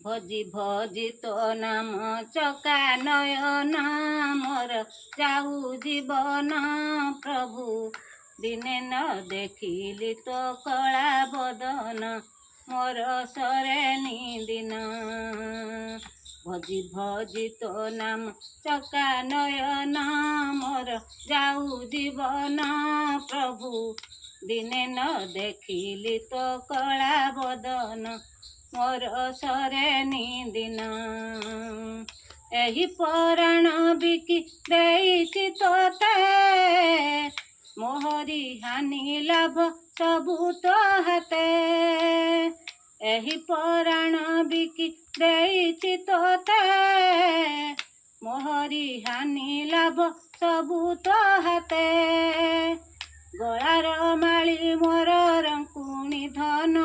भजी भजी तो नाम चका नयन मोर जाऊ जीवन प्रभु दिने न देखिली तो कला बदन मोर सरे दिन भजी भजी तो नाम चका नयन मोर जाऊ जीवन प्रभु दिने न देखिली तो कला बदन मोर सरे दिन एही पराण बिकी देइछि तोते मोहरी हानि लाभ सबु तो हाते एही पराण बिकी देइछि तोते मोहरी हानि लाभ सबु तो हाते गଳାର ମାଳି मोर रंकुणी धन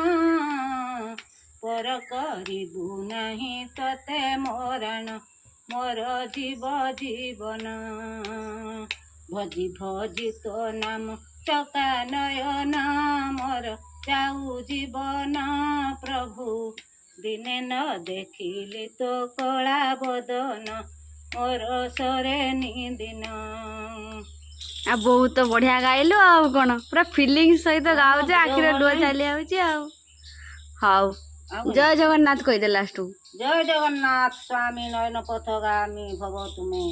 पर करिबु नाही तते मोराण मोर जीव जीवन भजी भजी तो नाम चका नयन मोर जाऊ जीवन प्रभु दिने न देखिली तो कला बदन मोर सरे दिन आ बहुत बढ़िया गाइलु आउ कौन पूरा फिलिंग सहित गाउछ आखिर लुह चली आउछ आउ हाउ जय जगन्नाथ कहीदे लास्ट जय जगन्नाथ स्वामी नयन पथगामी भव तुमे।